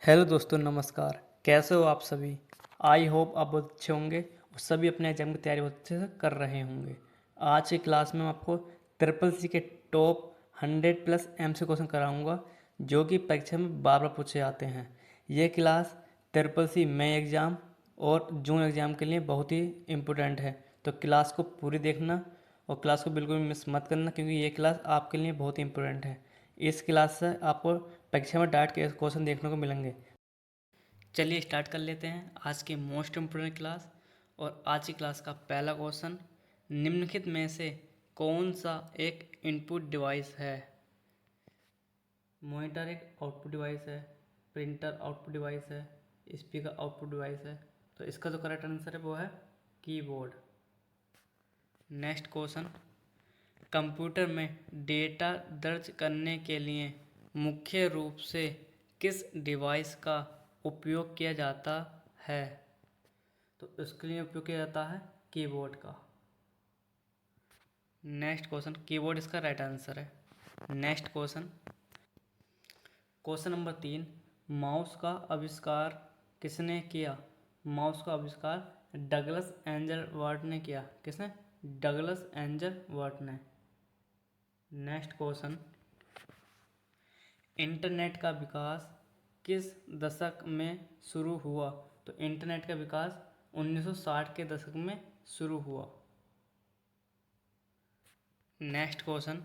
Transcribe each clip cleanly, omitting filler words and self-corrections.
Hello दोस्तों, नमस्कार। कैसे हो आप सभी? आई होप आप बहुत अच्छे होंगे और सभी अपने एग्जाम की तैयारी बहुत अच्छे से कर रहे होंगे। आज की क्लास में मैं आपको ट्रिपल सी के टॉप 100 प्लस एमसी क्वेश्चन कराऊंगा जो कि परीक्षा में बार बार पूछे जाते हैं। ये क्लास ट्रिपल सी मई एग्ज़ाम और जून एग्ज़ाम के लिए बहुत ही इम्पोर्टेंट है, तो क्लास को पूरी देखना और क्लास को बिल्कुल मिस मत करना, क्योंकि ये क्लास आपके लिए बहुत ही इम्पोर्टेंट है। इस क्लास से आपको परीक्षा में डायरेक्ट क्वेश्चन देखने को मिलेंगे। चलिए स्टार्ट कर लेते हैं आज की मोस्ट इम्पोर्टेंट क्लास। और आज की क्लास का पहला क्वेश्चन, निम्नलिखित में से कौन सा एक इनपुट डिवाइस है? मॉनिटर एक आउटपुट डिवाइस है, प्रिंटर आउटपुट डिवाइस है, स्पीकर आउटपुट डिवाइस है। तो इसका जो करेक्ट आंसर है वो है कीबोर्ड। नेक्स्ट क्वेश्चन, कंप्यूटर में डेटा दर्ज करने के लिए मुख्य रूप से किस डिवाइस का उपयोग किया जाता है? तो इसके लिए उपयोग किया जाता है कीबोर्ड का। नेक्स्ट क्वेश्चन, कीबोर्ड इसका राइट आंसर है। Next question, question number 3, mouse का आविष्कार किसने किया? माउस का आविष्कार डगलस एंजल वर्ट ने किया। किसने? डगलस एंजल वर्ट ने। नेक्स्ट क्वेश्चन, इंटरनेट का विकास किस दशक में शुरू हुआ? तो इंटरनेट का विकास 1960 के दशक में शुरू हुआ। Next question,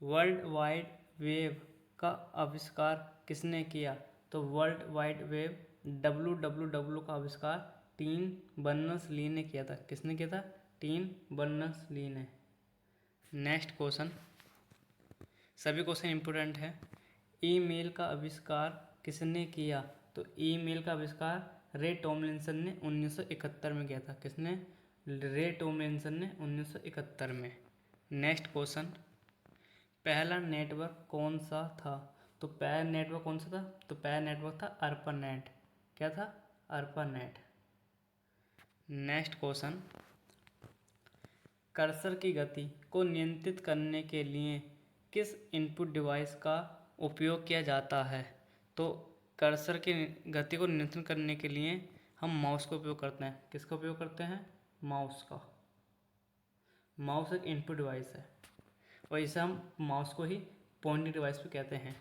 world wide web का आविष्कार किसने किया? तो वर्ल्ड वाइड वेब WWW का आविष्कार टीम बर्नर्स ली ने किया था। किसने किया था? टीम बर्नर्स ली ने। नेक्स्ट क्वेश्चन, सभी क्वेश्चन इंपोर्टेंट है। ईमेल का आविष्कार किसने किया? तो ईमेल का आविष्कार रे टॉमलिंसन ने 1971 में किया था। किसने? रे टॉमलिंसन ने 1971 में। नेक्स्ट क्वेश्चन, पहला नेटवर्क कौन सा था? तो पहला नेटवर्क कौन सा था? तो पहला नेटवर्क था अर्पानेट। क्या था? अर्पानेट। नेक्स्ट क्वेश्चन, कर्सर की गति को नियंत्रित करने के लिए किस इनपुट डिवाइस का उपयोग किया जाता है? तो कर्सर की गति को नियंत्रित करने के लिए हम माउस का उपयोग करते हैं। किसका उपयोग करते हैं? माउस का। माउस एक इनपुट डिवाइस है और इसे हम माउस को ही पॉइंटिंग डिवाइस भी कहते हैं।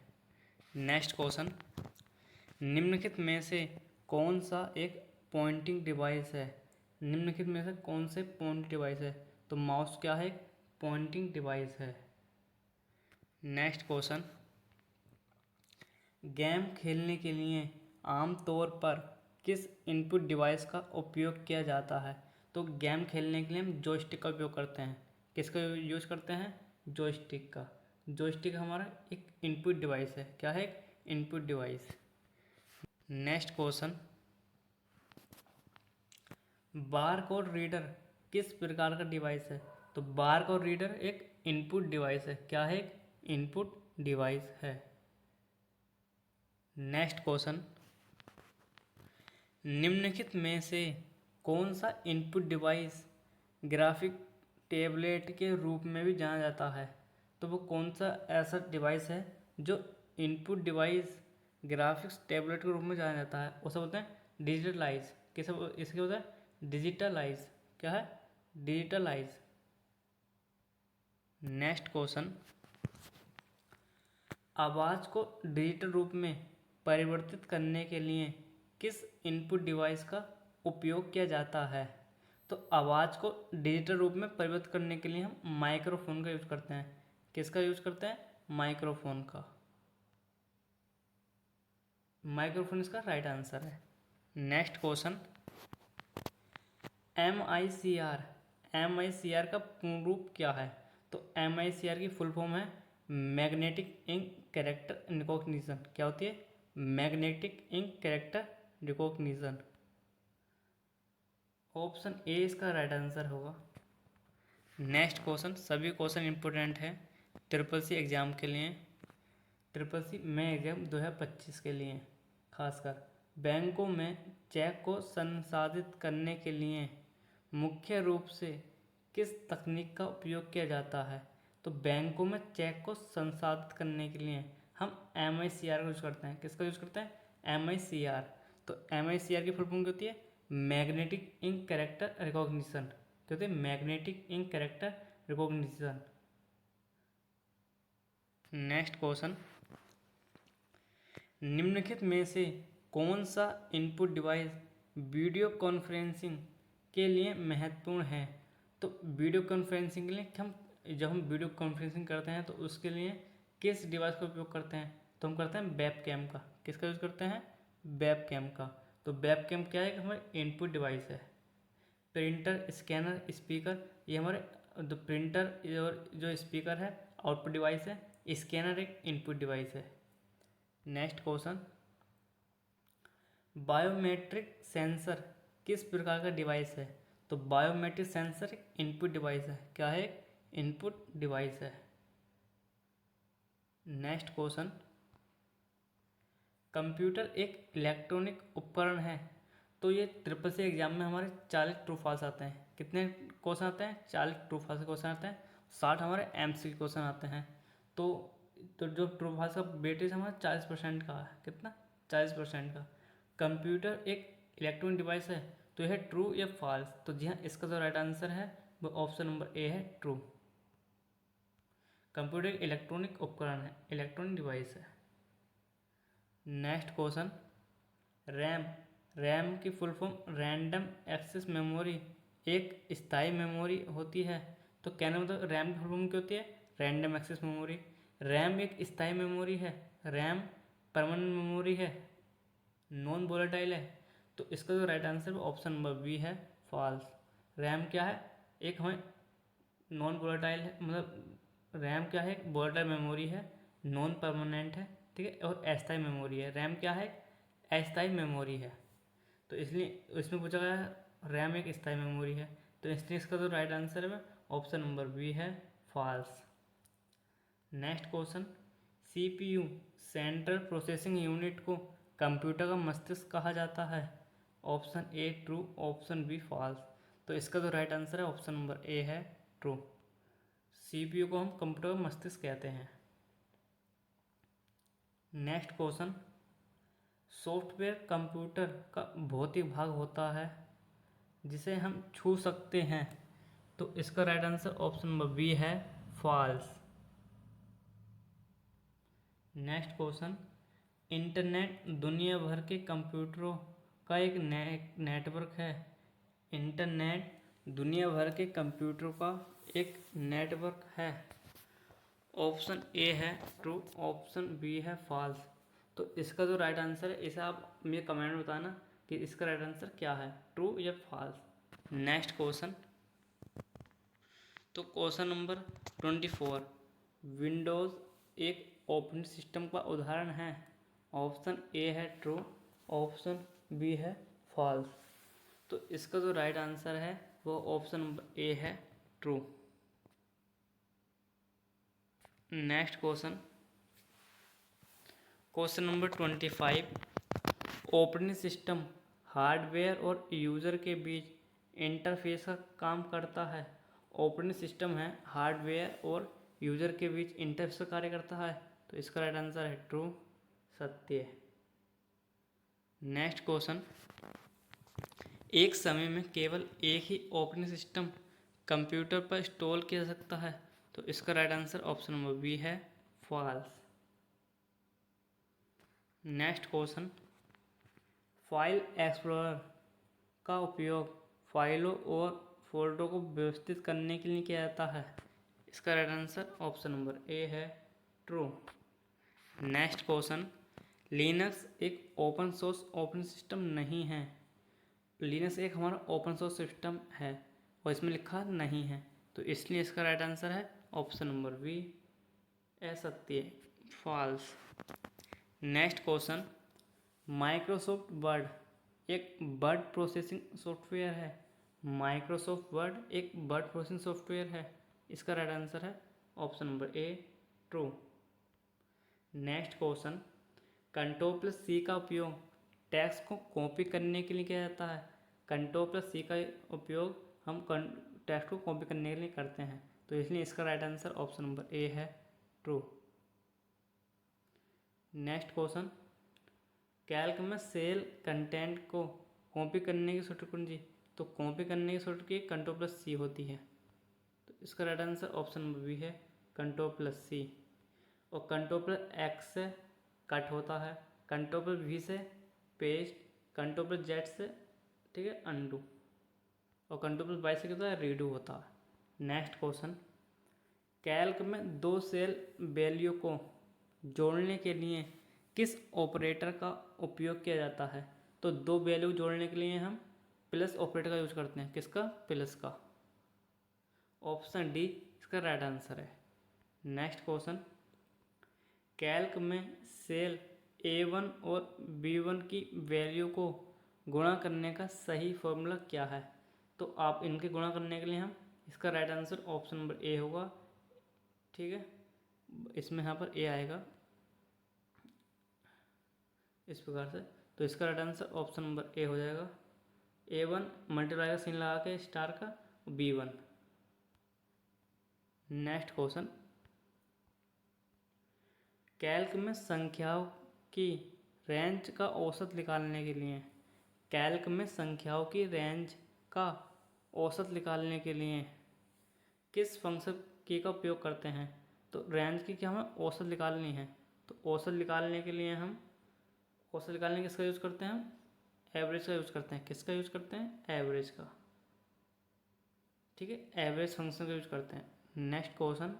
नेक्स्ट क्वेश्चन, निम्नलिखित में से कौन सा एक पॉइंटिंग डिवाइस है? निम्नलिखित में से कौन से पॉइंटिंग डिवाइस है? तो माउस क्या है? एक पॉइंटिंग डिवाइस है। नेक्स्ट क्वेश्चन, गेम खेलने के लिए आमतौर पर किस इनपुट डिवाइस का उपयोग किया जाता है? तो गेम खेलने के लिए हम जॉयस्टिक का उपयोग करते हैं। किसका यूज करते हैं? जॉयस्टिक का। जॉयस्टिक हमारा एक इनपुट डिवाइस है। क्या है? एक input device. Next question, barcode reader किस प्रकार का डिवाइस है? तो बारकोड रीडर एक इनपुट डिवाइस है। क्या है? एक इनपुट डिवाइस है। नेक्स्ट क्वेश्चन, निम्नलिखित में से कौन सा इनपुट डिवाइस ग्राफिक टेबलेट के रूप में भी जाना जाता है? तो वो कौन सा ऐसा डिवाइस है जो इनपुट डिवाइस ग्राफिक्स टेबलेट के रूप में जाना जाता है? उसे बोलते हैं डिजिटलाइज। किसे इसके बोलते हैं? डिजिटलाइज। क्या है? डिजिटलाइज। नेक्स्ट क्वेश्चन, आवाज़ को डिजिटल रूप में परिवर्तित करने के लिए किस इनपुट डिवाइस का उपयोग किया जाता है? तो आवाज़ को डिजिटल रूप में परिवर्तित करने के लिए हम माइक्रोफोन का यूज़ करते हैं। किसका यूज़ करते हैं? माइक्रोफोन का। माइक्रोफोन इसका राइट आंसर है। नेक्स्ट क्वेश्चन, MICR का पूर्ण रूप क्या है? तो MICR की फुल फॉर्म है मैग्नेटिक इंक कैरेक्टर रिकॉग्निशन। क्या होती है? Magnetic ink character recognition. Option A इसका राइट आंसर होगा। नेक्स्ट क्वेश्चन, सभी क्वेश्चन इंपोर्टेंट है ट्रिपल सी एग्ज़ाम के लिए। ट्रिपल सी में एग्ज़ाम 2025 के लिए खासकर बैंकों में चेक को संसाधित करने के लिए मुख्य रूप से किस तकनीक का उपयोग किया जाता है? तो बैंकों में चेक को संसाधित करने के लिए हम MICR का यूज़ करते हैं। किसका यूज़ करते हैं? MICR। तो MICR की फुल फॉर्म क्या होती है? Magnetic ink character recognition. क्या होती है? Magnetic ink character recognition. Next question, निम्नलिखित में से कौन सा इनपुट डिवाइस वीडियो कॉन्फ्रेंसिंग के लिए महत्वपूर्ण है? तो वीडियो कॉन्फ्रेंसिंग के लिए जब हम वीडियो कॉन्फ्रेंसिंग करते हैं तो उसके लिए किस डिवाइस का उपयोग करते हैं? तो हम करते हैं वेब कैम का। किसका यूज़ करते हैं? वेब कैम का। तो वेब कैम क्या है कि हमारे इनपुट डिवाइस है। प्रिंटर, स्कैनर, स्पीकर, ये हमारे जो प्रिंटर और जो स्पीकर है आउटपुट डिवाइस है, स्कैनर एक इनपुट डिवाइस है। नेक्स्ट क्वेश्चन, बायोमेट्रिक सेंसर किस प्रकार का डिवाइस है? तो बायोमेट्रिक सेंसर एक इनपुट डिवाइस है। क्या है? एक इनपुट डिवाइस है। नेक्स्ट क्वेश्चन, कंप्यूटर एक इलेक्ट्रॉनिक उपकरण है। तो ये ट्रिपल सी एग्जाम में हमारे 40 ट्रू फॉल्स आते हैं। कितने क्वेश्चन आते हैं? 40 ट्रू फॉल्स के क्वेश्चन आते हैं, 60 हमारे MCQ क्वेश्चन आते हैं। तो जो ट्रू फॉल्स का वेटेज हमारा 40% का है। कितना? 40% का। कंप्यूटर एक इलेक्ट्रॉनिक डिवाइस है, तो यह ट्रू या फॉल्स? तो जी हाँ, इसका जो राइट आंसर है वो ऑप्शन नंबर ए है, ट्रू। कंप्यूटर एक इलेक्ट्रॉनिक उपकरण है, इलेक्ट्रॉनिक डिवाइस है। Next question, RAM. रैम की full form random access memory एक स्थायी मेमोरी होती है। तो कहने मतलब रैम की फुल फॉर्म क्या होती है? Random access memory. रैम एक स्थायी मेमोरी है, रैम परमानेंट मेमोरी है, नॉन वोलेटाइल है। तो इसका जो राइट आंसर है ऑप्शन नंबर बी है, फॉल्स। रैम क्या है? एक हमें नॉन वोलेटाइल है, मतलब रैम क्या है? एक वोलेटाइल मेमोरी है, नॉन परमानेंट है, ठीक है, और अस्थायी मेमोरी है। रैम क्या है? अस्थायी मेमोरी है। तो इसलिए इसमें पूछा गया है रैम एक स्थायी मेमोरी है, तो इसलिए इसका जो राइट आंसर है ऑप्शन नंबर बी है, false. Next question, CPU central processing unit को कंप्यूटर का मस्तिष्क कहा जाता है। Option A true, option B false. तो इसका जो राइट आंसर है ऑप्शन नंबर ए है, ट्रू। CPU को हम कंप्यूटर का मस्तिष्क कहते हैं। नेक्स्ट क्वेश्चन, सॉफ्टवेयर कंप्यूटर का भौतिक भाग होता है जिसे हम छू सकते हैं। तो इसका right answer option number B है, फॉल्स। नेक्स्ट क्वेश्चन, इंटरनेट दुनिया भर के कंप्यूटरों का एक नेटवर्क है। इंटरनेट दुनिया भर के कंप्यूटरों का एक नेटवर्क है। ऑप्शन ए है ट्रू, ऑप्शन बी है फॉल्स। तो इसका जो राइट आंसर है इसे आप मुझे कमेंट में बताना कि इसका राइट आंसर क्या है, ट्रू या फॉल्स। नेक्स्ट क्वेश्चन, तो क्वेश्चन नंबर 24, विंडोज़ एक ऑपरेटिंग सिस्टम का उदाहरण है। ऑप्शन ए है ट्रू, ऑप्शन बी है फॉल्स। तो इसका जो राइट आंसर है वो ऑप्शन नंबर ए है, true. Next question, question number 25, operating system hardware और यूज़र के बीच इंटरफेस का काम करता है। ऑपरेटिंग सिस्टम है हार्डवेयर और यूज़र के बीच इंटरफेस का कार्य करता है। तो इसका राइट आंसर है ट्रू, सत्य। नेक्स्ट क्वेश्चन, एक समय में केवल एक ही ऑपरेटिंग सिस्टम कंप्यूटर पर इंस्टॉल किया जा सकता है। तो इसका right answer option number B है, false. Next question, file explorer का उपयोग फाइलों और फोल्डरों को व्यवस्थित करने के लिए किया जाता है। इसका right answer option number A है, ट्रू। नेक्स्ट क्वेश्चन, लिनक्स एक ओपन सोर्स ऑपरेटिंग सिस्टम नहीं है। लिनक्स एक हमारा ओपन सोर्स सिस्टम है और इसमें लिखा नहीं है, तो इसलिए इसका राइट आंसर है ऑप्शन नंबर बी, असत्य, false. Next question, Microsoft Word एक वर्ड प्रोसेसिंग सॉफ्टवेयर है। माइक्रोसॉफ्ट वर्ड एक वर्ड प्रोसेसिंग सॉफ्टवेयर है। इसका राइट आंसर है option number A, true. Next question, control C का उपयोग टेक्स्ट को कॉपी करने के लिए किया जाता है। कंट्रोल+C का उपयोग हम टेक्स्ट को कॉपी करने के लिए करते हैं, तो इसलिए इसका right answer option number A है, ट्रू। नेक्स्ट क्वेश्चन, कैल्क में सेल कंटेंट को कॉपी करने की शॉर्टकट कुंजी, तो कॉपी करने की शॉर्टकट की Ctrl+C होती है। तो इसका right answer option number B है Ctrl+C। और Ctrl+X से कट होता है, Ctrl+V से पेस्ट, Ctrl+Z से ठीक है अनडू, और Ctrl+Y से क्या होता है रीडू होता है। नेक्स्ट क्वेश्चन, कैल्क में दो सेल वैल्यू को जोड़ने के लिए किस ऑपरेटर का उपयोग किया जाता है? तो दो वैल्यू जोड़ने के लिए हम प्लस ऑपरेटर का यूज करते हैं। किसका? प्लस का। ऑप्शन डी इसका राइट आंसर है। नेक्स्ट क्वेश्चन, कैल्क में सेल A1 और B1 की वैल्यू को गुणा करने का सही फॉर्मूला क्या है? तो आप इनके गुणा करने के लिए हम इसका राइट आंसर ऑप्शन नंबर ए होगा। ठीक है, इसमें यहाँ पर ए आएगा इस प्रकार से, तो इसका राइट आंसर ऑप्शन नंबर ए हो जाएगा। A1 मल्टीप्लाई का सीन लगा के स्टार का B1। नेक्स्ट क्वेश्चन, कैल्क में संख्याओं की रेंज का औसत निकालने के लिए, कैल्क में संख्याओं की रेंज का औसत निकालने के लिए किस फंक्शन की का उपयोग करते हैं? तो रेंज की क्या हमें औसत निकालनी है, तो औसत निकालने के लिए हम औसत निकालने किसका यूज़ करते हैं? हम एवरेज का यूज़ करते हैं। किसका यूज़ करते हैं? एवरेज का। ठीक है, एवरेज फंक्शन का यूज़ करते हैं। नेक्स्ट क्वेश्चन,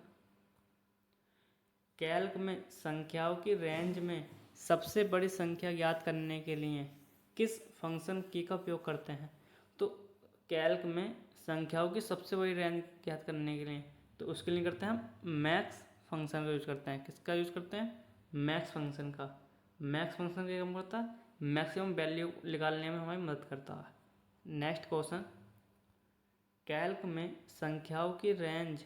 कैल्क में संख्याओं की रेंज में सबसे बड़ी संख्या ज्ञात करने के लिए किस फंक्शन की का उपयोग करते हैं? तो कैल्क में संख्याओं की सबसे बड़ी रेंज ज्ञात करने के लिए तो उसके लिए करते हैं हम मैक्स फंक्शन का यूज करते हैं। किसका यूज करते हैं? मैक्स फंक्शन का। मैक्स फंक्शन का काम करता है मैक्सिमम वैल्यू निकालने में हमारी मदद करता है। नेक्स्ट क्वेश्चन, कैल्क में संख्याओं की रेंज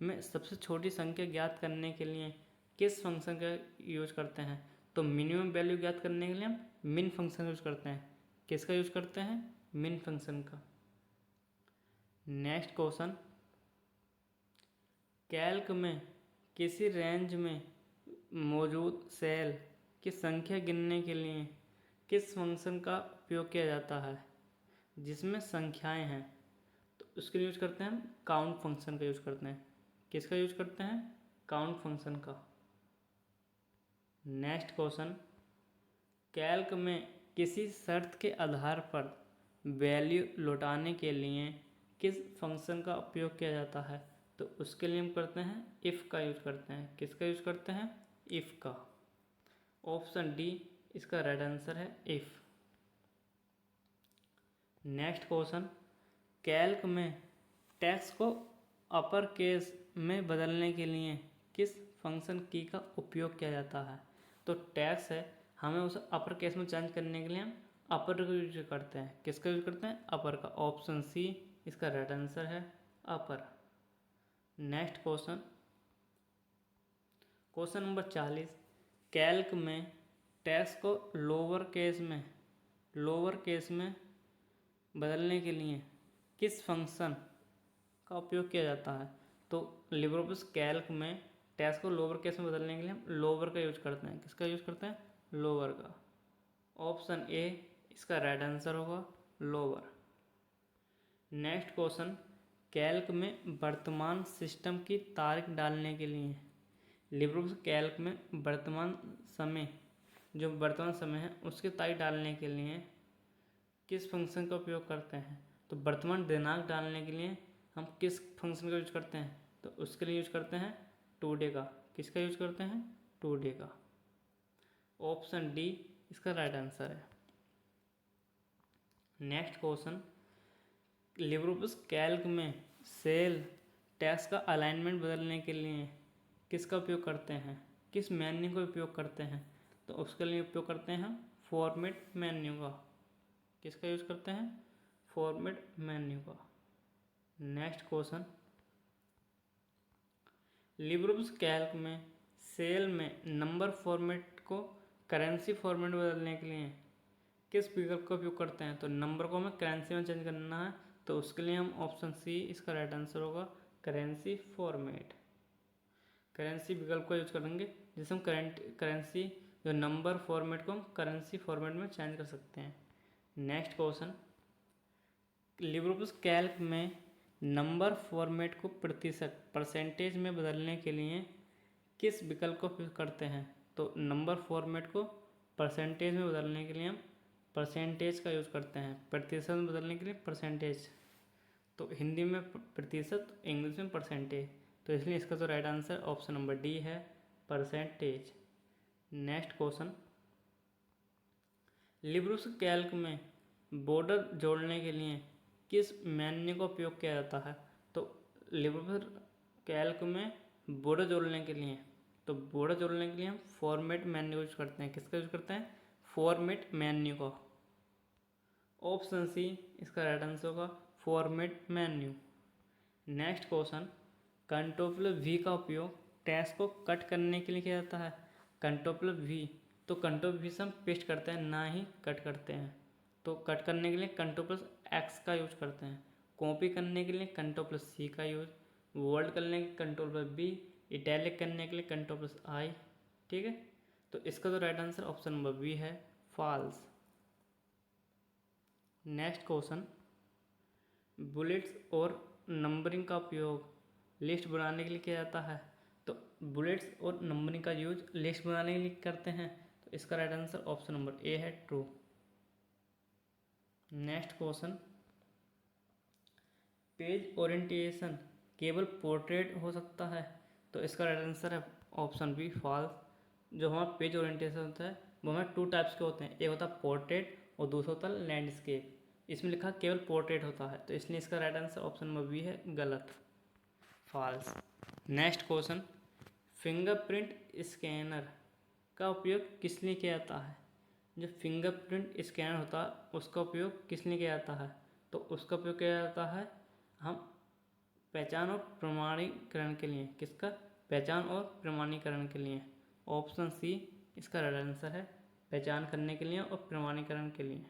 में सबसे छोटी संख्या ज्ञात करने के लिए किस फंक्शन का यूज करते हैं? तो मिनिमम वैल्यू ज्ञात करने के लिए हम मिन फंक्शन यूज करते हैं। किसका यूज करते हैं? मिन फंक्शन का। नेक्स्ट क्वेश्चन, कैल्क में किसी रेंज में मौजूद सेल की संख्या गिनने के लिए किस फंक्शन का उपयोग किया जाता है जिसमें संख्याएं हैं? तो उसके लिए यूज करते हैं हम काउंट फंक्शन का यूज करते हैं। किसका यूज करते हैं? काउंट फंक्शन का। नेक्स्ट क्वेश्चन, कैल्क में किसी शर्त के आधार पर वैल्यू लौटाने के लिए किस फंक्शन का उपयोग किया जाता है? तो उसके लिए हम करते हैं इफ़ का यूज करते हैं। किसका यूज करते हैं? इफ़ का। ऑप्शन डी इसका राइट आंसर है इफ़। नेक्स्ट क्वेश्चन, कैल्क में टेक्स्ट को अपर केस में बदलने के लिए किस फंक्शन की का उपयोग किया जाता है? तो टेक्स्ट है हमें उसे अपर केस में चेंज करने के लिए हम अपर का यूज करते हैं। किसका यूज करते हैं? अपर का। ऑप्शन सी इसका राइट आंसर है upper. Next question, question number 40, Calc में टेक्स्ट को लोअर केस में बदलने के लिए किस फंक्शन का उपयोग किया जाता है? तो लिब्रियोफिस कैल्क में टेक्स्ट को लोअर केस में बदलने के लिए हम लोअर का यूज करते हैं। किसका यूज करते हैं? लोअर का। ऑप्शन ए इसका राइट आंसर होगा लोअर। नेक्स्ट क्वेश्चन, कैल्क में वर्तमान सिस्टम की तारीख डालने के लिए लिब्रियोफिस कैल्क में वर्तमान समय है उसकी तारीख डालने के लिए किस फंक्शन का उपयोग करते हैं? तो वर्तमान दिनांक डालने के लिए हम किस फंक्शन का यूज करते हैं? तो उसके लिए यूज करते हैं टुडे का। किसका यूज करते हैं? टुडे का। ऑप्शन डी इसका राइट आंसर है। नेक्स्ट क्वेश्चन, लिब्रियोफिस कैल्क में सेल टेक्स्ट का अलाइनमेंट बदलने के लिए किसका उपयोग करते हैं? किस मेन्यू का उपयोग करते हैं? तो उसके लिए उपयोग करते हैं हम फॉर्मेट मेन्यू का। किसका यूज करते हैं? फॉर्मेट मेन्यू का। नेक्स्ट क्वेश्चन, लिब्रियोफिस कैल्क में सेल में नंबर फॉर्मेट को करेंसी फॉर्मेट बदलने के लिए किस विकल्प का उपयोग करते हैं? तो नंबर को हमें करेंसी में चेंज करना है तो उसके लिए हम ऑप्शन सी इसका राइट आंसर होगा करेंसी फॉर्मेट। करेंसी विकल्प का यूज करेंगे जिससे हम करेंसी जो नंबर फॉर्मेट को हम करेंसी फॉर्मेट में चेंज कर सकते हैं। नेक्स्ट क्वेश्चन, लिब्रियोफिस कैल्क में नंबर फॉर्मेट को प्रतिशत परसेंटेज में बदलने के लिए किस विकल्प का उपयोग करते हैं? तो नंबर फॉर्मेट को परसेंटेज में बदलने के लिए हम परसेंटेज का यूज़ करते हैं, प्रतिशत में बदलने के लिए परसेंटेज। तो हिंदी में प्रतिशत, इंग्लिश में परसेंटेज, तो इसलिए इसका जो right answer option number D है, percentage. Next question, LibreOffice Calc में बॉर्डर जोड़ने के लिए किस मेन्यू का उपयोग किया जाता है? तो लिब्रियोफिस कैल्क में बॉर्डर जोड़ने के लिए, तो बॉर्डर जोड़ने के लिए हम फॉर्मेट मेन्यू यूज करते हैं। किसका यूज करते हैं? फॉर्मेट मेन्यू का। ऑप्शन सी इसका राइट आंसर होगा, format menu. Next question, control we का उपयोग टेक्स्ट को कट करने के लिए किया जाता है। कंट्रोल वी, तो कंट्रोल वी से हम पेस्ट करते हैं, ना ही कट करते हैं। तो कट करने के लिए कंट्रोल एक्स का यूज करते हैं, कॉपी करने के लिए कंट्रोल सी का यूज, बोल्ड करने के लिए कंट्रोल बी, इटैलिक करने के लिए कंट्रोल आई। ठीक है, तो इसका तो right answer option number B है, फॉल्स। नेक्स्ट क्वेश्चन, बुलेट्स और नंबरिंग का उपयोग लिस्ट बनाने के लिए किया जाता है। तो बुलेट्स और नंबरिंग का यूज लिस्ट बनाने के लिए करते हैं, तो इसका right answer option number A है, true. Next question, page orientation केवल पोर्ट्रेट हो सकता है, तो इसका राइट आंसर है ऑप्शन बी, फॉल्स। जो हमारा पेज ओरिएंटेशन होता है वो हमारे टू टाइप्स के होते हैं, एक होता है पोर्ट्रेट और दूसरा होता है लैंडस्केप। इसमें लिखा केवल पोर्ट्रेट होता है, तो इसलिए इसका right answer option number B है, गलत, false. Next question, fingerprint scanner का उपयोग किस लिए किया जाता है? जो फिंगरप्रिंट स्कैनर होता है उसका उपयोग किस लिए किया जाता है? तो उसका उपयोग किया जाता है हम पहचान और प्रमाणीकरण के लिए। किसका? पहचान और प्रमाणीकरण के लिए। ऑप्शन सी इसका राइट आंसर है, पहचान करने के लिए और प्रमाणीकरण के लिए।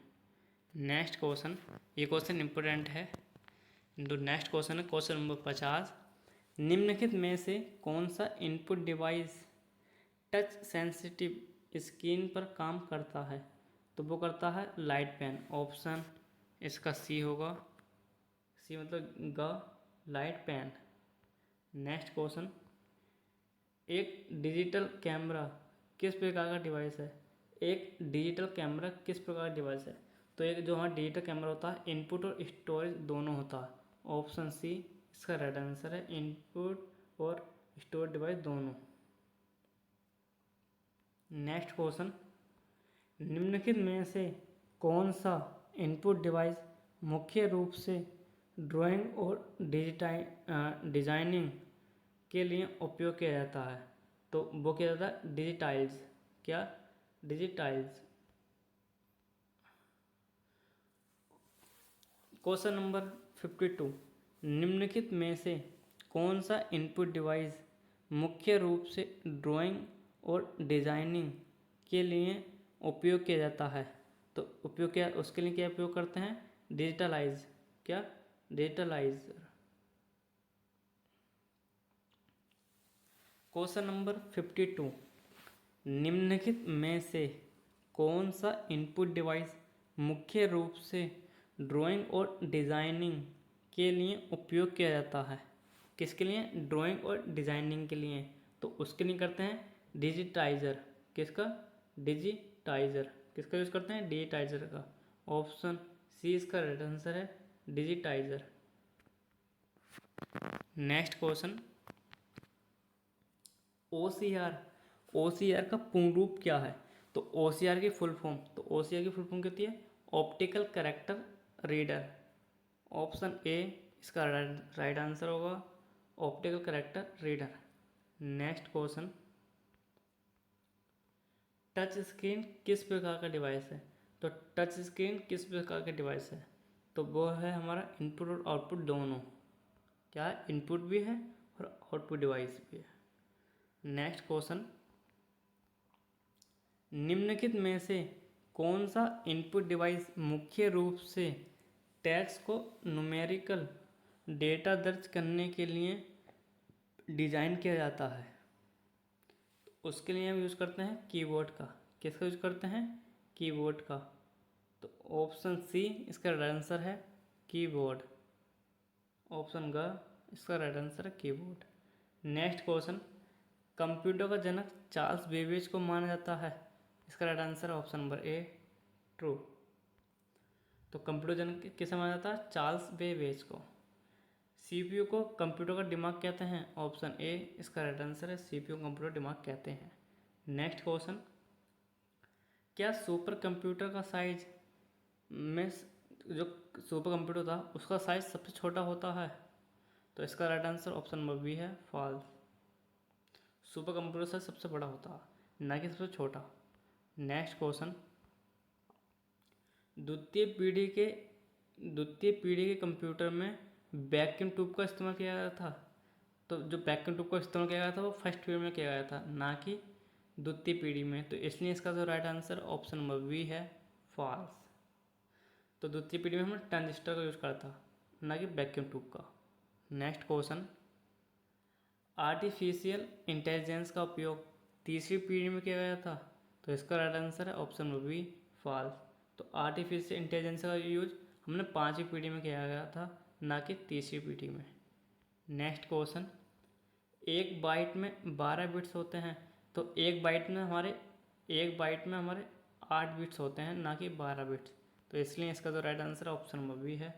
नेक्स्ट क्वेश्चन, ये क्वेश्चन इंपोर्टेंट है। तो नेक्स्ट क्वेश्चन है क्वेश्चन नंबर 50, निम्नलिखित में से कौन सा input device touch sensitive screen पर काम करता है? तो वो करता है लाइट पेन। ऑप्शन इसका सी होगा, सी मतलब ग, लाइट पेन। नेक्स्ट क्वेश्चन, एक डिजिटल कैमरा किस प्रकार का डिवाइस है? एक डिजिटल कैमरा किस प्रकार का डिवाइस है? तो एक जो हमारा डिजिटल कैमरा होता है इनपुट और स्टोरेज दोनों होता है। ऑप्शन सी इसका राइट आंसर है, इनपुट और स्टोरेज डिवाइस दोनों। नेक्स्ट क्वेश्चन, निम्नलिखित में से कौन सा इनपुट डिवाइस मुख्य रूप से ड्राइंग और डिजाइनिंग के लिए उपयोग किया जाता है? तो वो किया जाता है डिजिटाइल्स। क्या? डिजिटाइल्स। क्वेश्चन नंबर 52, निम्नलिखित में से कौन सा इनपुट डिवाइस मुख्य रूप से ड्राइंग और डिजाइनिंग के लिए उपयोग किया जाता है? तो उपयोग क्या, उसके लिए क्या उपयोग करते हैं? डिजिटलाइज। क्या? डिजिटलाइजर। क्वेश्चन नंबर 52, निम्नलिखित में से कौन सा इनपुट डिवाइस मुख्य रूप से ड्राइंग और डिजाइनिंग के लिए उपयोग किया जाता है? किसके लिए? ड्राइंग और डिजाइनिंग के लिए। तो उसके लिए करते हैं डिजिटाइजर। किसका? डिजिटाइजर। किसका यूज़ करते हैं? डिजिटाइजर का। ऑप्शन सी इसका राइट आंसर है, digitiser. Next question, OCR, OCR का पूर्ण रूप क्या है? तो OCR की फुल फॉर्म, तो OCR की फुल फॉर्म क्या होती है? Optical character reader. Option A इसका राइट आंसर होगा, optical character reader. Next question, touch screen किस प्रकार का डिवाइस है? तो टच स्क्रीन किस प्रकार का डिवाइस है? तो वो है हमारा इनपुट और आउटपुट दोनों। क्या है? इनपुट भी है और आउटपुट डिवाइस भी है। नेक्स्ट क्वेश्चन, निम्नलिखित में से कौन सा इनपुट डिवाइस मुख्य रूप से टेक्स्ट को न्यूमेरिकल डेटा दर्ज करने के लिए डिज़ाइन किया जाता है? उसके लिए हम यूज़ करते हैं कीबोर्ड का। किसका यूज करते हैं? कीबोर्ड का। तो ऑप्शन सी इसका राइट आंसर है कीबोर्ड। ऑप्शन ग इसका राइट आंसर है कीबोर्ड। नेक्स्ट क्वेश्चन, कंप्यूटर का जनक चार्ल्स बेबेज को माना जाता है। इसका राइट आंसर है ऑप्शन नंबर ए ट्रू। तो कंप्यूटर जनक किसे माना जाता है? चार्ल्स बेबेज को। सीपीयू को कंप्यूटर का दिमाग कहते हैं। ऑप्शन ए इसका राइट आंसर है, सीपीयू कंप्यूटर दिमाग कहते हैं। नेक्स्ट क्वेश्चन, क्या सुपर कंप्यूटर का साइज में जो सुपर कंप्यूटर था उसका साइज सबसे छोटा होता है? तो इसका right answer option number B है फॉल्स। सुपर कंप्यूटर साइज सबसे बड़ा होता है, ना कि सबसे छोटा। नेक्स्ट क्वेश्चन, द्वितीय पीढ़ी के कंप्यूटर में वैक्यूम ट्यूब का इस्तेमाल किया गया था। तो जो वैक्यूम ट्यूब का इस्तेमाल किया गया था वो फर्स्ट पीढ़ी में किया गया था, ना कि द्वितीय पीढ़ी में। तो इसलिए इसका जो right answer option number B है फॉल्स। तो द्वितीय पीढ़ी में हमने ट्रांजिस्टर का यूज करा था, ना कि वैक्यूम ट्यूब का। नेक्स्ट क्वेश्चन, आर्टिफिशियल इंटेलिजेंस का उपयोग तीसरी पीढ़ी में किया गया था। तो इसका राइट आंसर है ऑप्शन नंबर बी फॉल्स। तो आर्टिफिशियल इंटेलिजेंस का यूज हमने पांचवी पीढ़ी में किया गया था, ना कि तीसरी पीढ़ी में। नेक्स्ट क्वेश्चन, एक बाइट में 12 बिट्स होते हैं। तो एक बाइट में हमारे 8 बिट्स होते हैं, ना कि 12 बिट्स। तो इसलिए इसका जो right answer option number B है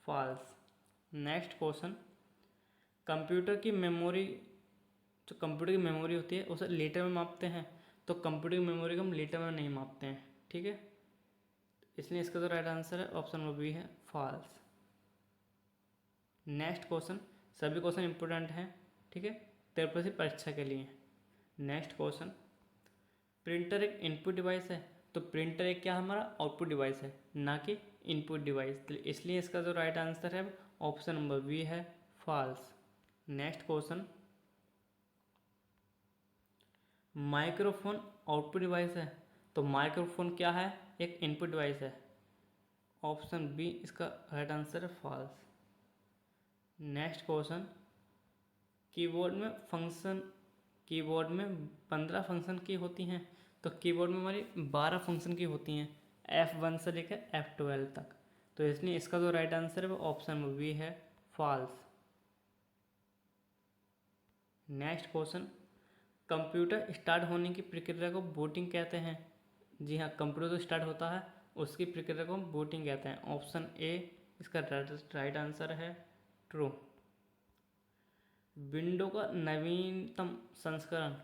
फॉल्स। नेक्स्ट क्वेश्चन, कंप्यूटर की मेमोरी जो कंप्यूटर की मेमोरी होती है उसे लीटर में मापते हैं। तो कंप्यूटर की मेमोरी को हम लीटर में नहीं मापते हैं, ठीक है। इसलिए इसका जो राइट आंसर है ऑप्शन नंबर बी है फॉल्स। नेक्स्ट क्वेश्चन, सभी क्वेश्चन इंपोर्टेंट हैं, ठीक है, त्रिपक्षी परीक्षा के लिए। नेक्स्ट क्वेश्चन, प्रिंटर एक इनपुट डिवाइस है। तो प्रिंटर एक क्या हमारा आउटपुट डिवाइस है, ना कि इनपुट डिवाइस। तो इसलिए इसका जो राइट आंसर है ऑप्शन नंबर बी है false. Next question, microphone output device है। तो माइक्रोफोन क्या है? एक इनपुट डिवाइस है। ऑप्शन बी इसका राइट आंसर है फॉल्स। नेक्स्ट क्वेश्चन, कीबोर्ड में 15 फंक्शन की होती हैं। तो कीबोर्ड में हमारी 12 फंक्शन की होती हैं, F1 से लेकर F12 तक। तो इसलिए इसका जो राइट आंसर है वो ऑप्शन नंबर बी है false. Next question, computer start होने की प्रक्रिया को बूटिंग कहते हैं। जी हाँ, कंप्यूटर जो स्टार्ट होता है उसकी प्रक्रिया को हम बूटिंग कहते हैं। ऑप्शन ए इसका राइट आंसर है ट्रू। विंडो का नवीनतम संस्करण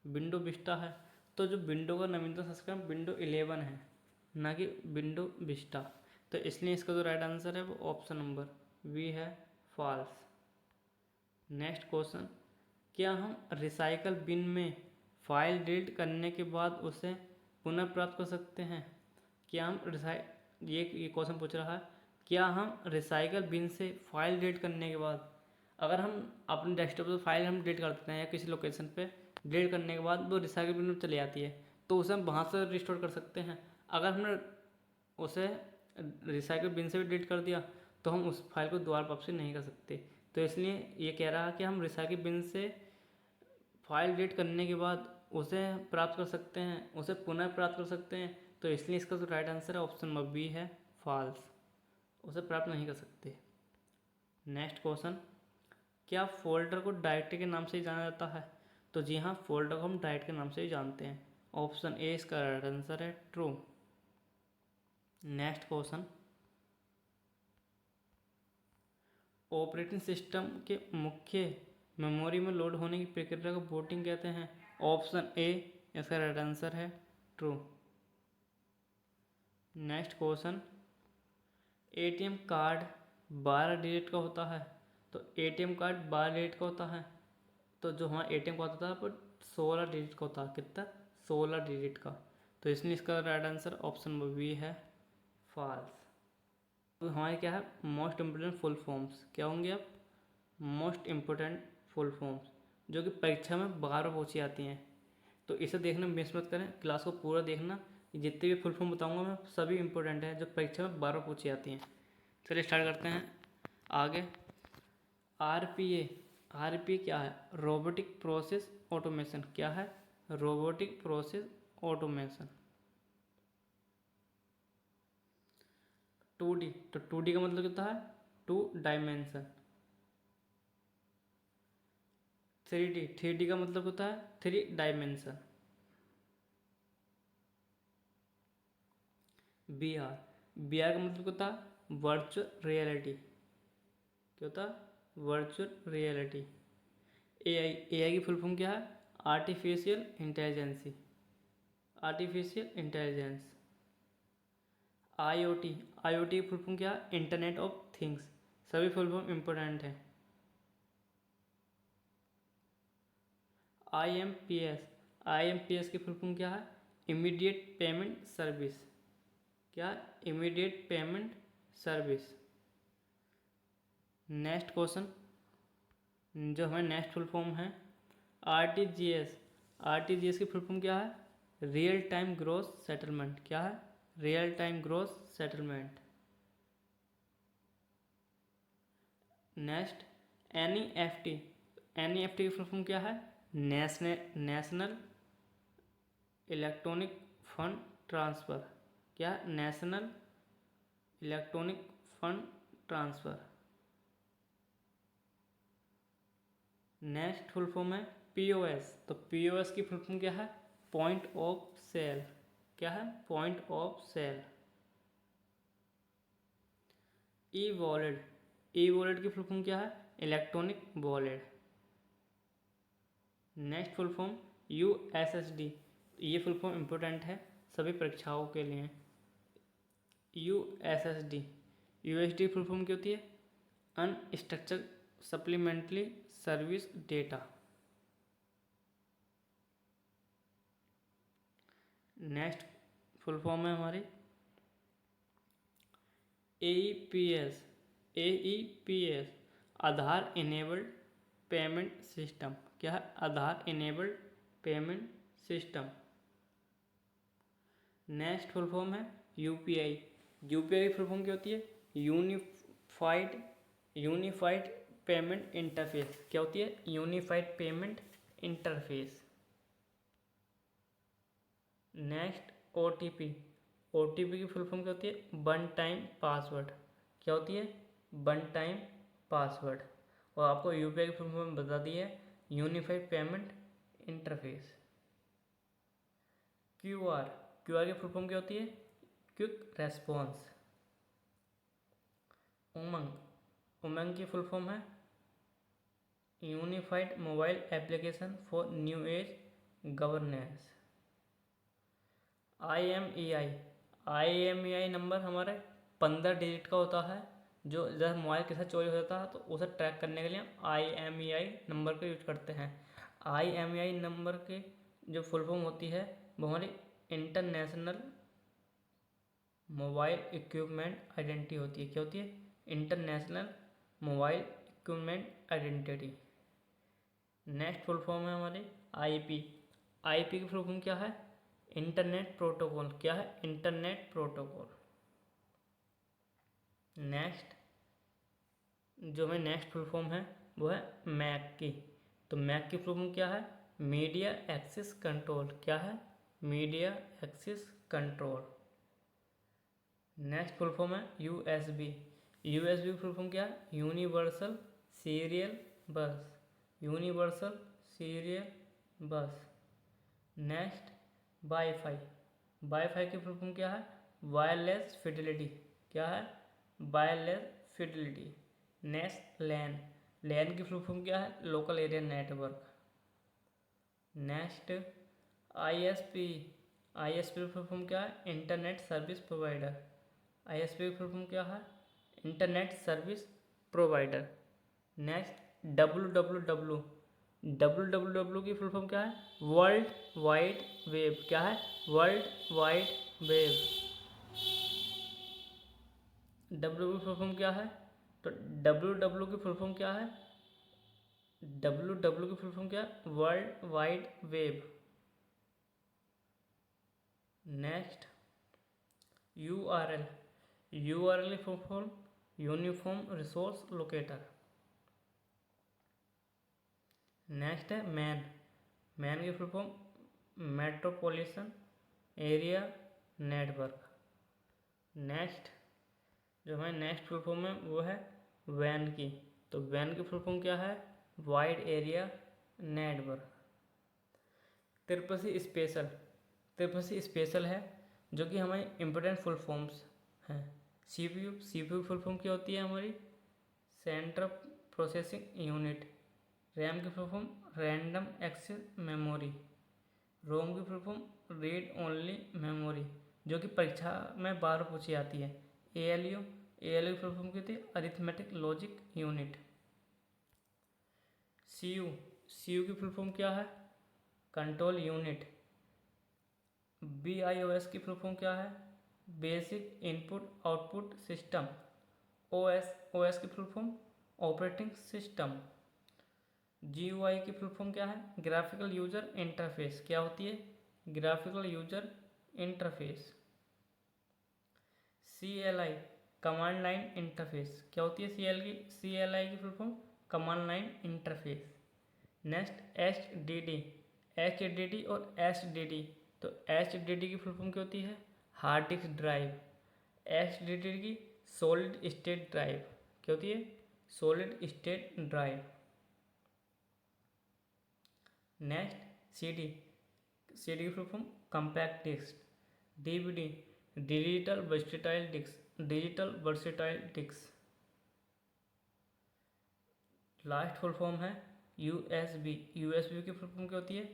विंडो विस्टा है। तो जो विंडो का नवीनतम संस्करण विंडो 11 है, ना कि विंडो विस्टा। तो इसलिए इसका जो राइट आंसर है वो ऑप्शन नंबर बी है फॉल्स। नेक्स्ट क्वेश्चन, क्या हम रिसाइकल बिन में फाइल डिलीट करने के बाद उसे पुनः प्राप्त कर सकते हैं? क्या हम ये क्वेश्चन पूछ रहा है, क्या हम रिसाइकल बिन से फाइल डिलीट करने के बाद, अगर हम अपने डेस्कटॉप पर फाइल हम डिलीट कर देते हैं या किसी लोकेशन पे डिलीट करने के बाद वो रिसाइकल बिन में चली जाती है, तो उसे हम वहाँ से रिस्टोर कर सकते हैं। अगर हमने उसे रिसाइकल बिन से भी डिलीट कर दिया तो हम उस फाइल को दोबारा वापसी नहीं कर सकते। तो इसलिए ये कह रहा है कि हम रिसाइकल बिन से फाइल डिलीट करने के बाद उसे प्राप्त कर सकते हैं, उसे पुनः प्राप्त कर सकते हैं। तो इसलिए इसका जो राइट आंसर है ऑप्शन नंबर बी है फॉल्स, उसे प्राप्त नहीं कर सकते। नेक्स्ट क्वेश्चन, क्या फोल्डर को डायरेक्टरी के नाम से ही जाना जाता है? तो जी हाँ, फोल्डर को हम डायरेक्टरी के नाम से ही जानते हैं। ऑप्शन ए इसका राइट आंसर है true. Next question, operating system के मुख्य मेमोरी में लोड होने की प्रक्रिया को बूटिंग कहते हैं। ऑप्शन ए इसका राइट आंसर है true. Next question, ATM card 12 digit का होता है। तो एटीएम कार्ड 12 डिजिट का होता है। तो जो हमारा एटीएम कार्ड होता है वो 16 डिजिट का होता है। कितना? 16 डिजिट का। तो इसलिए इसका right answer option number B है फॉल्स। तो हमारे क्या है मोस्ट इम्पोर्टेंट फुल फॉर्म्स क्या होंगे अब? मोस्ट इम्पोर्टेंट फुल फॉर्म्स जो कि परीक्षा में बार पूछी आती हैं। तो इसे देखना मिस मत करें, क्लास को पूरा देखना। जितने भी फुल फॉर्म बताऊंगा मैं सभी इंपॉर्टेंट हैं जो परीक्षा में बार पूछी आती हैं। चलिए स्टार्ट करते हैं आगे। आरपीए क्या है? Robotic process automation. क्या है? Robotic process automation. 2D, तो 2D का मतलब कितना है? 2 डायमेंशन। 3D, 3D का मतलब होता है 3 डायमेंशन। VR, VR का मतलब होता है वर्चुअल रियलिटी। क्या होता है? Virtual reality. AI, AI की फुल फॉर्म क्या है? Artificial intelligency, artificial intelligence. IoT, IoT की फुल फॉर्म क्या है? Internet of things. सभी फुल फॉर्म इंपॉर्टेंट है। IMPS, IMPS की फुल फॉर्म क्या है? Immediate payment service. क्या? Immediate payment service. Next question, जो हमारे नेक्स्ट फुल फॉर्म है RTGS। RTGS की फुल फॉर्म क्या है? Real time gross settlement. क्या है? Real time gross settlement. Next NEFT, NEFT की फुल फॉर्म क्या है? National electronic fund transfer. क्या? National electronic fund transfer. Next full form है POS, तो POS की फुल फॉर्म क्या है? Point of sale. क्या है? Point of sale. E wallet, e wallet की फुल फॉर्म क्या है? Electronic wallet. Next full form USSD, ये फुल फॉर्म इम्पोर्टेंट है सभी परीक्षाओं के लिए। USSD, USD फुल फॉर्म क्या होती है? Unstructured supplementary service data. Next full form है हमारी AEPS, AEPS Aadhaar enabled payment system. क्या है? Aadhaar enabled payment system. Next full form है UPI, UPI की फुल फॉर्म क्या होती है? Unified payment interface. क्या होती है? Unified payment interface. Next OTP, OTP की फुल फॉर्म क्या होती है? One time password. क्या होती है? One time password. और आपको UPI की फुल फॉर्म बता दी है, unified payment interface. QR, QR की फुल फॉर्म क्या होती है? Quick response. उमंग, उमंग की फुल फॉर्म है unified mobile application for new age governance. IMEI number हमारे 15 डिजिट का होता है, जो जब मोबाइल के साथ चोरी हो जाता है तो उसे ट्रैक करने के लिए IMEI नंबर का यूज करते हैं। IMEI नंबर के जो फुल फॉर्म होती है वो हमारी इंटरनेशनल मोबाइल इक्विपमेंट आइडेंटिटी होती है। क्या होती है? International mobile equipment identity. Next full form है हमारी IP, IP की फुल फॉर्म क्या है? Internet protocol. क्या है? Internet protocol. नेक्स्ट जो हमें नेक्स्ट फुल फॉर्म है वो है मैक की, तो मैक की फुल फॉर्म क्या है? Media access control. क्या है? Media access control. Next full form है USB, USB की फुल फॉर्म क्या है? Universal serial bus, universal serial bus. Next WiFi, WiFi की फुल फॉर्म क्या है? Wireless fidelity. क्या है? Wireless fidelity. Next LAN, LAN की फुल फॉर्म क्या है? Local area network. Next ISP, ISP की फुल फॉर्म क्या है? Internet service provider. ISP की फुल फॉर्म क्या है? Internet service provider. Next WWW, WWW की फुल फॉर्म क्या है? World wide web. क्या है? World wide web. W की फुल फॉर्म क्या है? तो WW की फुल फॉर्म क्या है? WW की फुल फॉर्म क्या है? World wide web. Next URL, URL की full form uniform resource locator. Next है मैन, मैन की full form metropolitan area network. Next जो हमारी नेक्स्ट फुल फॉर्म है वो है वैन की। तो वैन की फुल फॉर्म क्या है? Wide area network. त्रिपसी स्पेशल, त्रिपसी स्पेशल है जो कि हमारी इम्पोर्टेंट फुल फॉर्म्स हैं। सीपीयू, सीपीयू फुल फॉर्म क्या होती है हमारी? Central processing unit. रैम की full form random access memory. ROM की full form read only memory, जो कि परीक्षा में बार पूछी जाती है। एएलयू, एएलयू की फुल फॉर्म क्या होती है? Arithmetic logic unit. CU, CU की फुल फॉर्म क्या है? Control unit. बीआईओएस की फुल फॉर्म क्या है? Basic input output system. OS, OS की full form operating system. GUI की फुल फॉर्म क्या है? Graphical user interface. क्या होती है? Graphical user interface. CLI, command line interface. क्या होती है सीएलआई की full form? Command line interface. Next HDD, HDD और एसडीडी। तो एचडीडी की फुल फॉर्म क्या होती है? Hard disk drive. एचडीडी की सॉलिड स्टेट ड्राइव। क्या होती है? Solid state drive. Next CD, CD की full form compact disc. DVD, digital versatile disc, digital versatile disc. Last full form है यूएसबी। यूएसबी की फुल फॉर्म क्या होती है?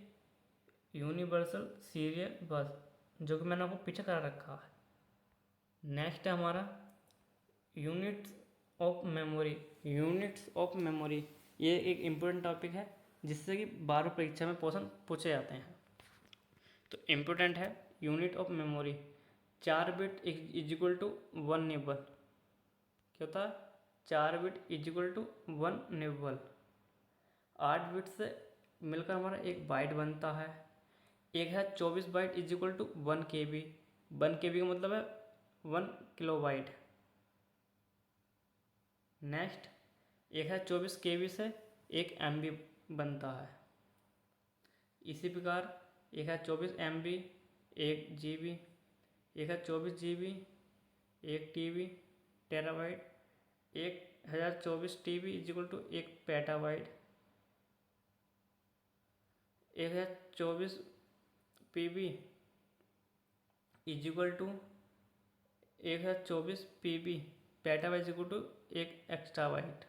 यूनिवर्सल सीरियल बस, जो कि मैंने आपको पीछे करा रखा है। नेक्स्ट है हमारा units of memory. Units of memory ये एक इम्पोर्टेंट टॉपिक है जिससे कि 12 परीक्षा में क्वेश्चन पूछे जाते हैं। तो इम्पोर्टेंट है unit of memory. 4 bit is equal to 1 nibble. क्या होता है? 4 bit is equal to 1 nibble. 8 bit से मिलकर हमारा एक बाइट बनता है। एक है 24 byte is equal to 1 KB। 1 KB का मतलब है 1 किलोबाइट। नेक्स्ट एक है 24 KB से 1 MB बनता है। इसी प्रकार एक है 24 MB 1 GB, एक है 24 GB 1 TB terabyte, 1024 TB is equal to 1 petabyte, एक है 24 PB इज इक्वल टू एक है 24 PB petabyte is equal to 1 extrabyte.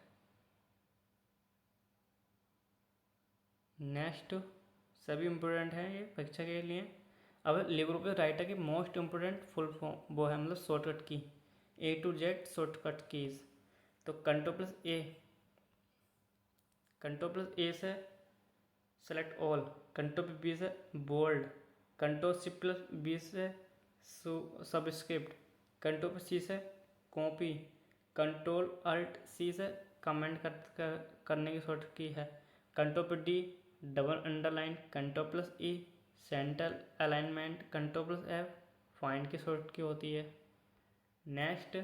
Next सभी इम्पोर्टेंट हैं ये परीक्षा के लिए। अब लिब्रे राइटर की मोस्ट इम्पोर्टेंट फुल फॉर्म वो है मतलब shortcut key, A to Z shortcut keys. तो कंट्रोल प्लस ए से सेलेक्ट ऑल, कंट्रोल बी से bold, control shift plus B से सबस्क्रिप्ट, कंट्रोल सी से कॉपी, कंट्रोल अल्ट सी से कमेंट करने की शॉर्टकट की है, control D double underline, control plus E centre alignment, control plus F find की shortcut key होती है। Next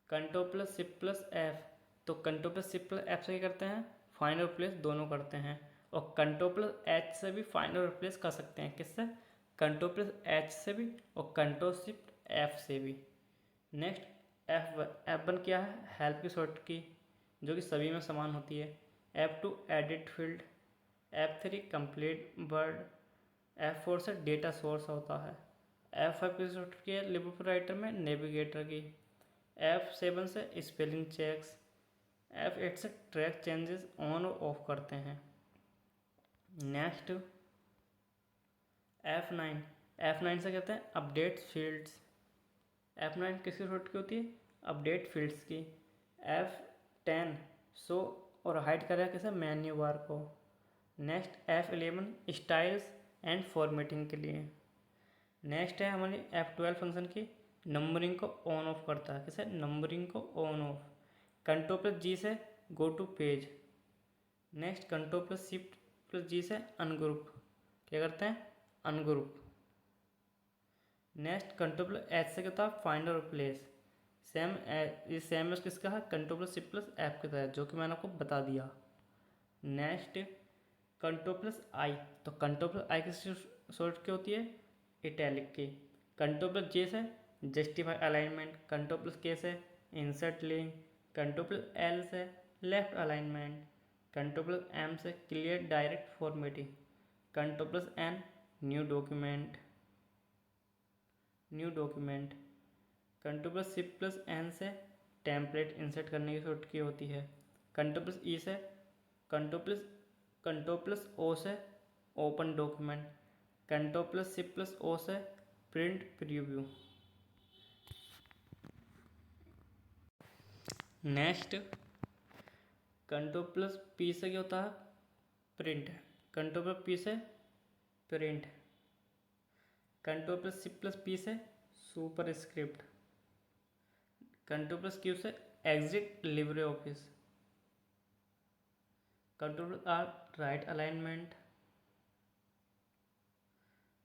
control plus shift plus F. तो control plus shift plus F से क्या करते हैं? फाइंड और रिप्लेस दोनों करते हैं। और कंट्रोल प्लस एच से भी फाइंड और रिप्लेस कर सकते हैं। किससे? कंट्रोल प्लस एच से भी और कंट्रोल शिफ्ट एफ से भी। नेक्स्ट F1 क्या है? हेल्प की शॉर्टकट की जो कि सभी में समान होती है। F2 edit field, F3 complete word, F4 से डेटा सोर्स होता है। F5 की शॉर्टकट की है लिब्रे राइटर में नेविगेटर की। F7 से स्पेलिंग चेक्स, F8 से ट्रैक चेंजेस ऑन और ऑफ करते हैं। नेक्स्ट F9, F9 से कहते हैं अपडेट फील्ड्स। F9 किसकी शॉर्टकट की होती है? अपडेट फील्ड्स की। F10 शो और हाइड करेगा किसे? मेन्यू बार को। Next F11 styles and formatting के लिए। नेक्स्ट है हमारी F12 फंक्शन की नंबरिंग को ऑन ऑफ करता है। किसे? नंबरिंग को on off. Control plus G से go to page. Next control plus shift plus G से अनग्रुप। क्या करते हैं? Ungroup. Next control plus H से कहता है फाइंड और रिप्लेस। ये सेम एज किसका है? Control plus shift plus F के तहत, जो कि मैंने आपको बता दिया। नेक्स्ट कंट्रोल प्लस आई। तो कंट्रोल प्लस आई की शॉर्ट क्या होती है? इटैलिक की। कंट्रोल प्लस जे से justify alignment, control plus K से insert link, control plus L से left alignment, control plus M से clear direct formatting, control plus N new document, control plus shift plus N से template insert करने की shortcut होती है। Control plus ई से control plus O से open document, control plus shift plus O से print preview. Next control plus P से क्या होता है, प्रिंट, कंट्रोल प्लस पी से print, control plus shift plus P से superscript, control plus Q से exit LibreOffice, control plus R right alignment,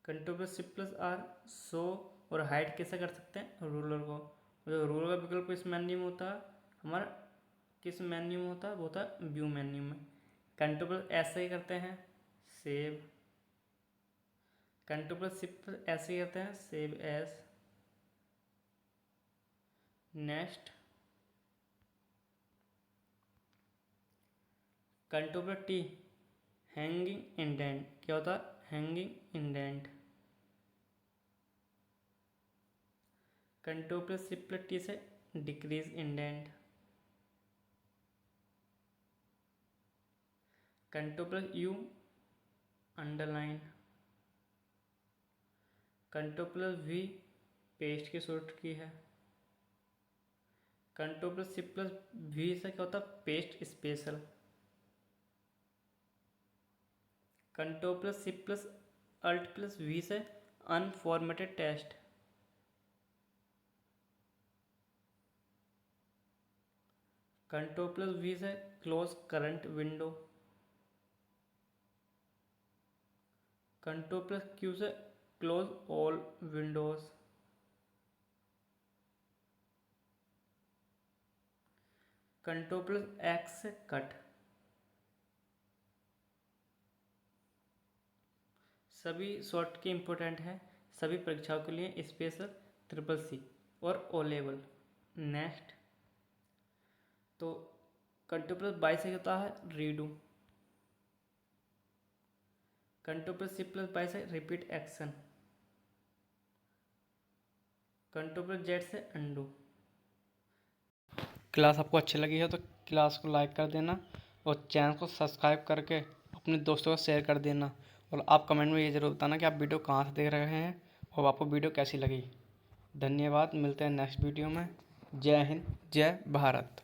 control plus shift plus R show और hide कैसे कर सकते हैं रूलर को। जो रूलर का विकल्प इस मेन्यू में होता है हमारा, किस मेन्यू में होता है, वो होता है व्यू मेन्यू में। कंट्रोल प्लस ऐसे ही करते हैं save, control plus shift plus ऐसे ही करते हैं save as. Next control plus T hanging indent, क्या होता है hanging indent, control plus shift plus T से decrease indent, control plus U underline, control plus V paste की शॉर्ट की है, control plus shift plus V से क्या होता है paste special, control plus shift plus alt plus V से unformatted text, control plus V से close current window, control plus Q से close all windows, control plus X से cut. सभी short के इम्पोर्टेंट है सभी परीक्षाओं के लिए, स्पेशल CCC और ओ लेवल। नेक्स्ट तो कंट्रोल प्लस बाई से होता है redo, control plus shift plus Y से repeat action, control plus Z से अंडू। क्लास आपको अच्छी लगी है तो क्लास को लाइक कर देना और चैनल को सब्सक्राइब करके अपने दोस्तों को शेयर कर देना, और आप कमेंट में ये ज़रूर बताना कि आप वीडियो कहाँ से देख रहे हैं और आपको वीडियो कैसी लगी। धन्यवाद, मिलते हैं नेक्स्ट वीडियो में। जय हिंद, जय भारत।